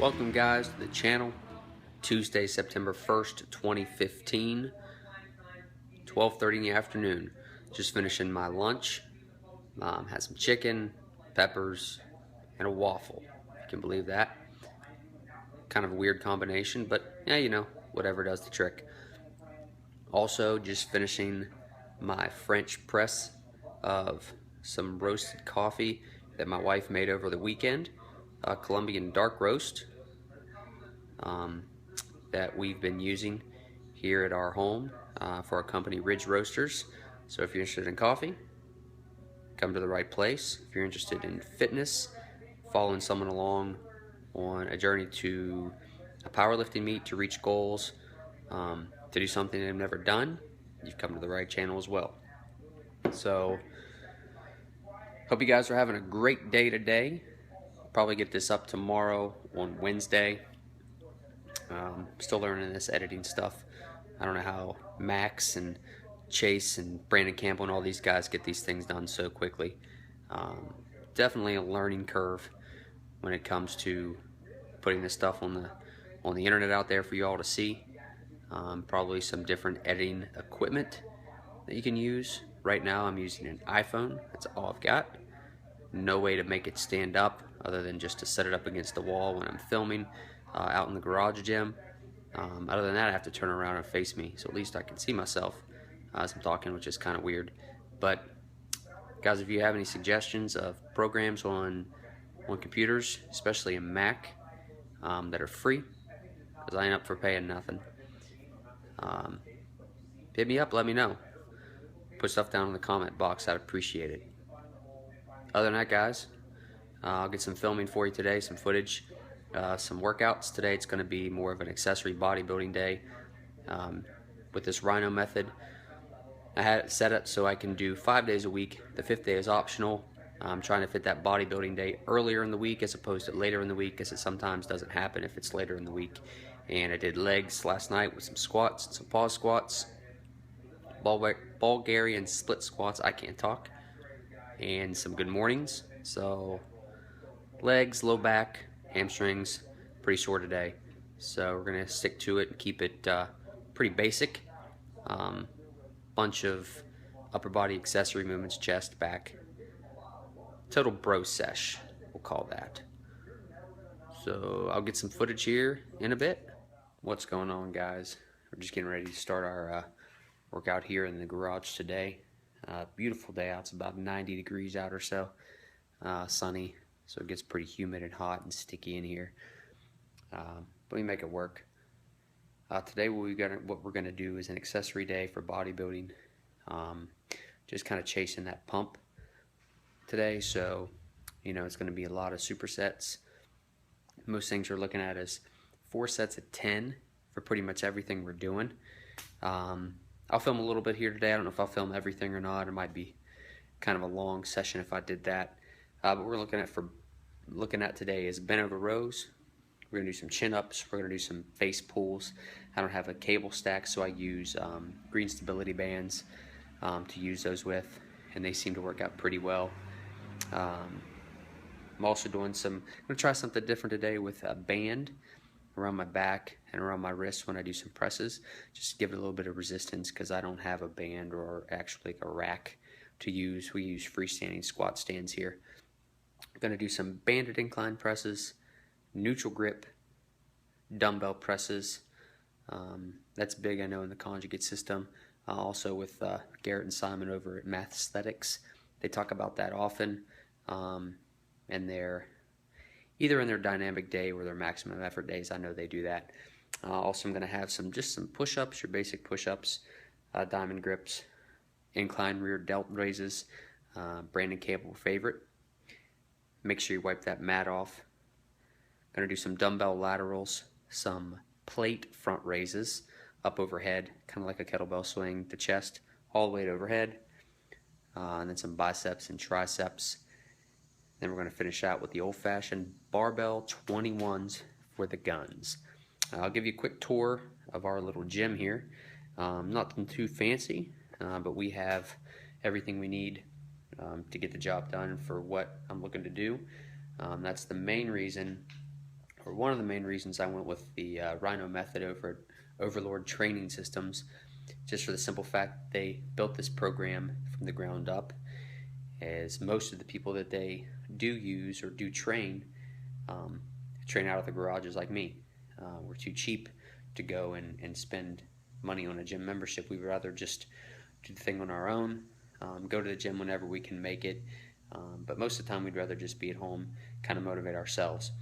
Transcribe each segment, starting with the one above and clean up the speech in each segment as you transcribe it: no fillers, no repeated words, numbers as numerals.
Welcome guys to the channel. Tuesday, September 1st, 2015, 12:30 in the afternoon. Just finishing my lunch. Had some chicken, peppers, and a waffle. If you can believe that. Kind of a weird combination, but yeah, you know, whatever does the trick. Also, just finishing my French press of some roasted coffee that my wife made over the weekend. Colombian dark roast. That we've been using here at our home for our company Ridge Roasters. So if you're interested in coffee, come to the right place. If you're interested in fitness, following someone along on a journey to a powerlifting meet to reach goals, to do something they've never done, you've come to the right channel as well. So hope you guys are having a great day today. Probably get this up tomorrow on Wednesday. Still learning this editing stuff. I don't know how Max and Chase and Brandon Campbell and all these guys get these things done so quickly. Definitely a learning curve when it comes to putting this stuff on the internet out there for you all to see. Probably some different editing equipment that you can use. Right now I'm using an iPhone. That's all I've got. No way to make it stand up other than just to set it up against the wall when I'm filming out in the garage gym. Other than that, I have to turn around and face me, so at least I can see myself as I'm talking, which is kind of weird. But guys, if you have any suggestions of programs on computers, especially in Mac, that are free, because I ain't up for paying nothing, hit me up, let me know. Put stuff down in the comment box, I'd appreciate it. Other than that, guys, I'll get some filming for you today, some footage, some workouts. Today it's going to be more of an accessory bodybuilding day with this Rhino method. I had it set up so I can do 5 days a week. The 5th day is optional. I'm trying to fit that bodybuilding day earlier in the week as opposed to later in the week, because it sometimes doesn't happen if it's later in the week. And I did legs last night with some squats, some pause squats, Bulgarian split squats, I can't talk, and some good mornings. So legs, low back, hamstrings, pretty sore today. So we're going to stick to it and keep it pretty basic. Bunch of upper body accessory movements, chest, back. Total bro sesh, we'll call that. So I'll get some footage here in a bit. What's going on, guys? We're just getting ready to start our workout here in the garage today. Beautiful day out. It's about 90 degrees out or so. Sunny, so it gets pretty humid and hot and sticky in here. But we make it work. Today what we're gonna do is an accessory day for bodybuilding. Just kind of chasing that pump today. So, you know, it's gonna be a lot of supersets. Most things we're looking at is 4 sets of 10 for pretty much everything we're doing. I'll film a little bit here today. I don't know if I'll film everything or not. It might be kind of a long session if I did that. But we're looking at today is bent over rows. We're gonna do some chin ups. We're gonna do some face pulls. I don't have a cable stack, so I use green stability bands to use those with, and they seem to work out pretty well. I'm also doing I'm gonna try something different today with a band around my back and around my wrists when I do some presses, just to give it a little bit of resistance, because I don't have a band or actually like a rack to use. We use freestanding squat stands here. I'm going to do some banded incline presses, neutral grip, dumbbell presses. That's big, I know, in the conjugate system. Also with Garrett and Simon over at Math Aesthetics. They talk about that often, and they're either in their dynamic day or their maximum effort days. I know they do that. Also, I'm going to have just some push-ups, your basic push-ups, diamond grips, incline rear delt raises, Brandon Campbell favorite. Make sure you wipe that mat off. Going to do some dumbbell laterals, some plate front raises up overhead, kind of like a kettlebell swing, the chest all the way to overhead, and then some biceps and triceps. Then we're going to finish out with the old-fashioned barbell 21s for the guns. I'll give you a quick tour of our little gym here. Nothing too fancy, but we have everything we need to get the job done for what I'm looking to do. That's the main reason, or one of the main reasons I went with the Rhino method over at Overlord Training Systems, just for the simple fact they built this program from the ground up, as most of the people that they do use or do train out of the garages like me. We're too cheap to go and spend money on a gym membership. We'd rather just do the thing on our own, go to the gym whenever we can make it, but most of the time we'd rather just be at home, kind of motivate ourselves.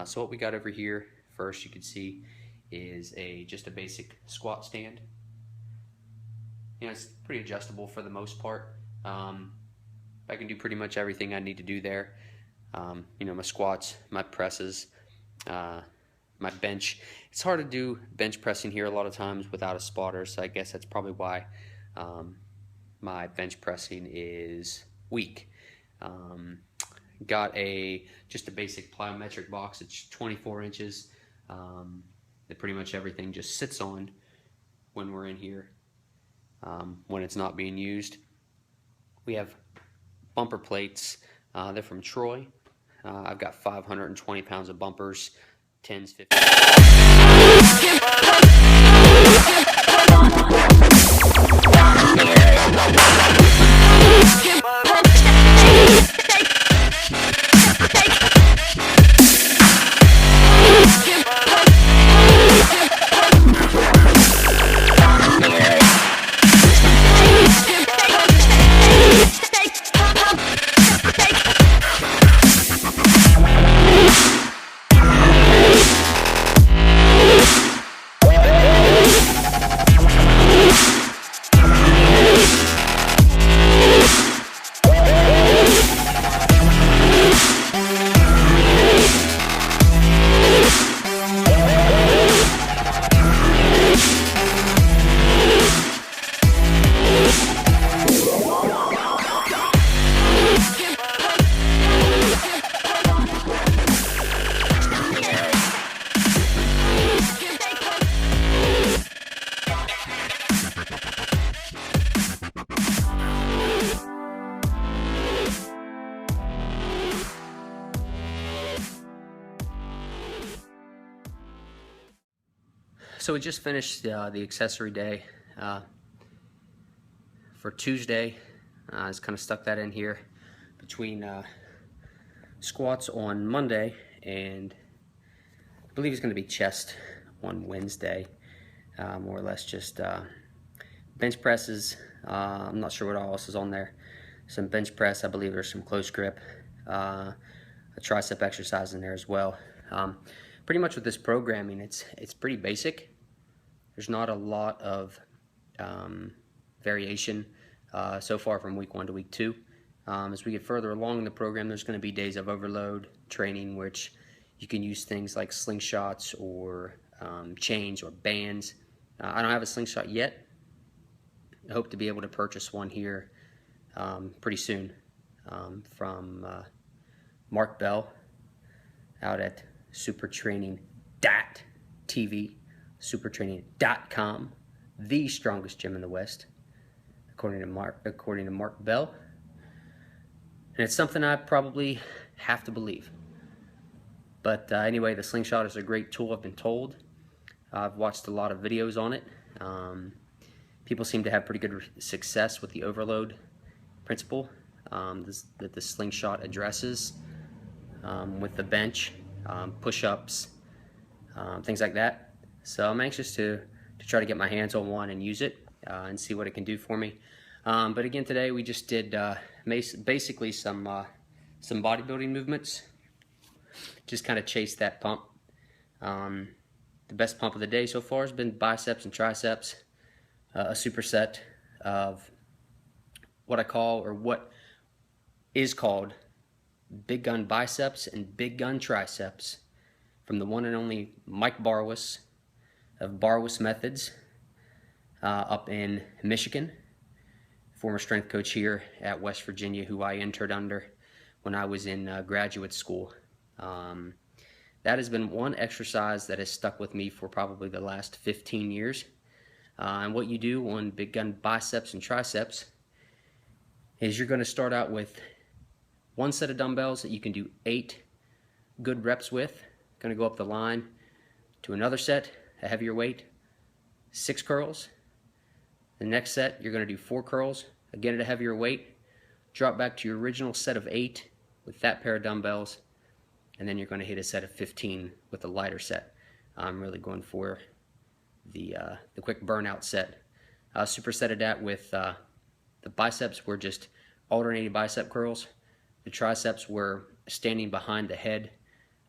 So what we got over here, first you can see, is just a basic squat stand. You know, it's pretty adjustable for the most part. I can do pretty much everything I need to do there. You know, my squats, my presses, my bench. It's hard to do bench pressing here a lot of times without a spotter, so I guess that's probably why my bench pressing is weak. Got just a basic plyometric box. It's 24 inches that pretty much everything just sits on when we're in here, when it's not being used. We have bumper plates. They're from Troy. I've got 520 pounds of bumpers, 10s, So we just finished the accessory day for Tuesday. I just kind of stuck that in here between squats on Monday, and I believe it's going to be chest on Wednesday. More or less just bench presses. I'm not sure what else is on there. Some bench press, I believe there's some close grip, a tricep exercise in there as well. Pretty much with this programming, it's pretty basic. There's not a lot of variation so far from week 1 to week 2. As we get further along in the program, there's going to be days of overload training, which you can use things like slingshots or chains or bands. I don't have a slingshot yet. I hope to be able to purchase one here pretty soon from Mark Bell out at supertraining.tv, supertraining.com, the strongest gym in the West, according to Mark Bell. And it's something I probably have to believe. But anyway, the slingshot is a great tool, I've been told. I've watched a lot of videos on it. People seem to have pretty good success with the overload principle that the slingshot addresses with the bench, push-ups, things like that. So I'm anxious to try to get my hands on one and use it and see what it can do for me. But again, today we just did basically some bodybuilding movements. Just kind of chase that pump. The best pump of the day so far has been biceps and triceps. A superset of what I call, or what is called, big gun biceps and big gun triceps from the one and only Mike Barwis of Barwis Methods up in Michigan, former strength coach here at West Virginia, who I interned under when I was in graduate school. That has been one exercise that has stuck with me for probably the last 15 years. And what you do on big gun biceps and triceps is you're going to start out with one set of dumbbells that you can do 8 good reps with Going to go up the line to another set, a heavier weight, 6 curls. The next set, you're going to do 4 curls, again at a heavier weight. Drop back to your original set of 8 with that pair of dumbbells, and then you're going to hit a set of 15 with a lighter set. I'm really going for the quick burnout set. Supersetted that with the biceps were just alternating bicep curls. The triceps were standing behind the head,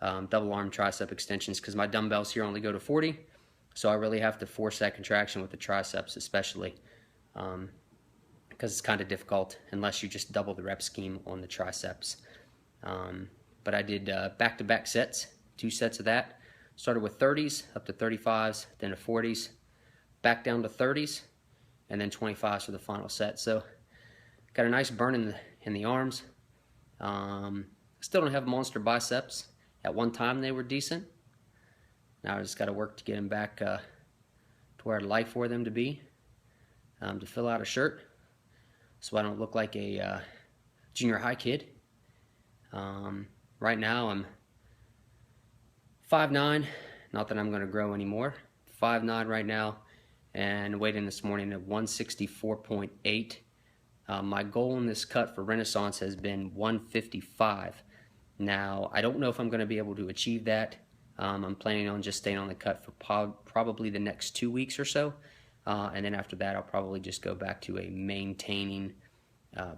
double arm tricep extensions, because my dumbbells here only go to 40, so I really have to force that contraction with the triceps especially, because it's kind of difficult unless you just double the rep scheme on the triceps. But I did back-to-back sets, 2 sets of that. Started with 30s up to 35s, then to 40s, back down to 30s, and then 25s for the final set. So got a nice burn in the arms. Still don't have monster biceps. At one time they were decent. Now I just got to work to get them back to where I'd like for them to be, to fill out a shirt, so I don't look like a junior high kid. Right now I'm 5'9", not that I'm going to grow anymore. 5'9" right now, and weighed in this morning at 164.8. My goal in this cut for Renaissance has been 155. Now, I don't know if I'm going to be able to achieve that. I'm planning on just staying on the cut for probably the next 2 weeks or so. And then after that, I'll probably just go back to a maintaining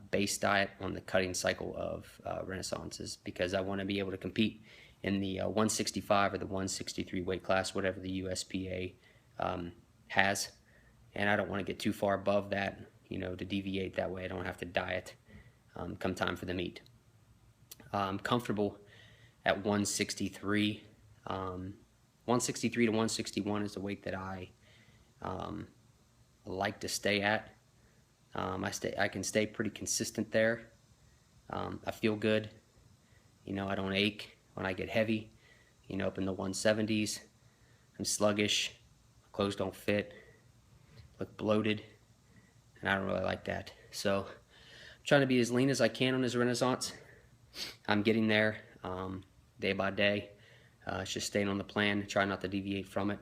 base diet on the cutting cycle of Renaissances, because I want to be able to compete in the 165 or the 163 weight class, whatever the USPA has. And I don't want to get too far above that, you know, to deviate. That way I don't have to diet come time for the meet. I'm comfortable at 163. 163 to 161 is the weight that I like to stay at. I can stay pretty consistent there. I feel good. You know, I don't ache when I get heavy. You know, up in the 170s. I'm sluggish. My clothes don't fit. Look bloated. And I don't really like that. So I'm trying to be as lean as I can on this Renaissance. I'm getting there day by day. It's just staying on the plan, try not to deviate from it.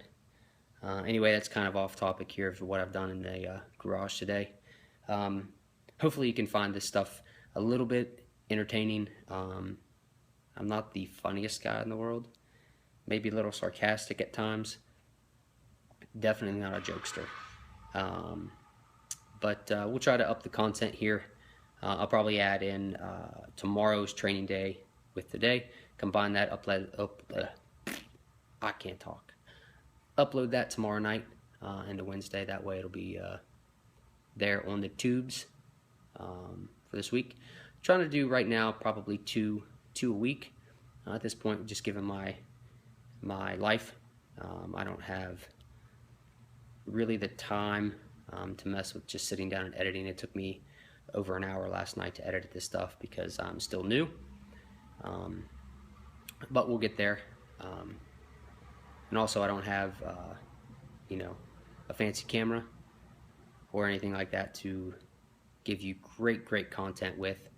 Anyway, that's kind of off topic here for what I've done in the garage today. Hopefully you can find this stuff a little bit entertaining. I'm not the funniest guy in the world. Maybe a little sarcastic at times. Definitely not a jokester. But we'll try to up the content here. I'll probably add in tomorrow's training day with today. Combine that, I can't talk. Upload that tomorrow night into Wednesday. That way it'll be there on the tubes for this week. I'm trying to do right now probably two a week. At this point, just given my life, I don't have really the time to mess with just sitting down and editing. It took me over an hour last night to edit this stuff because I'm still new. But we'll get there. And also I don't have, you know, a fancy camera or anything like that to give you great content with.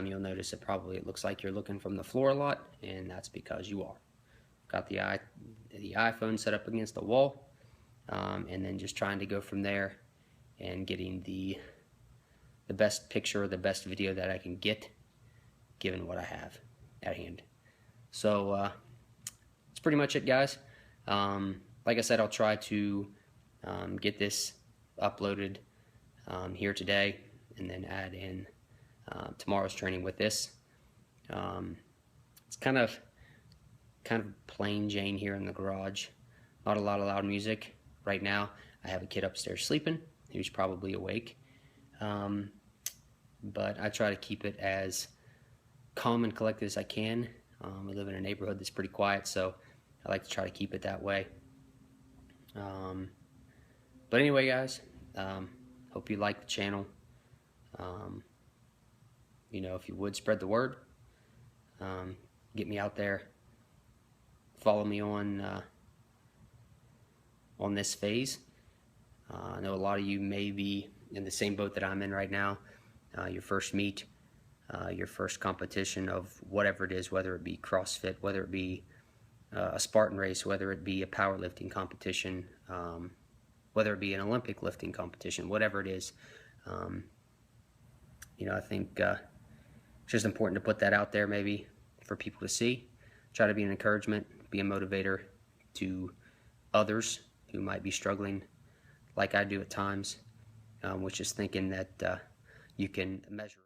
You'll notice it looks like you're looking from the floor a lot, and that's because you are. Got the iPhone set up against the wall, and then just trying to go from there and getting the best picture, the best video that I can get, given what I have at hand. So that's pretty much it, guys. Like I said, I'll try to get this uploaded here today, and then add in tomorrow's training with this. It's kind of plain Jane here in the garage. Not a lot of loud music right now. I have a kid upstairs sleeping who's probably awake. But I try to keep it as calm and collected as I can. We live in a neighborhood that's pretty quiet, so I like to try to keep it that way. But anyway, guys, hope you like the channel. You know, if you would spread the word, get me out there, follow me on this phase. I know a lot of you may be in the same boat that I'm in right now. Your first meet, your first competition of whatever it is, whether it be CrossFit, whether it be a Spartan race, whether it be a powerlifting competition, whether it be an Olympic lifting competition, whatever it is. Um, I think it's just important to put that out there maybe for people to see. Try to be an encouragement, be a motivator to others who might be struggling like I do at times, which is thinking that you can measure.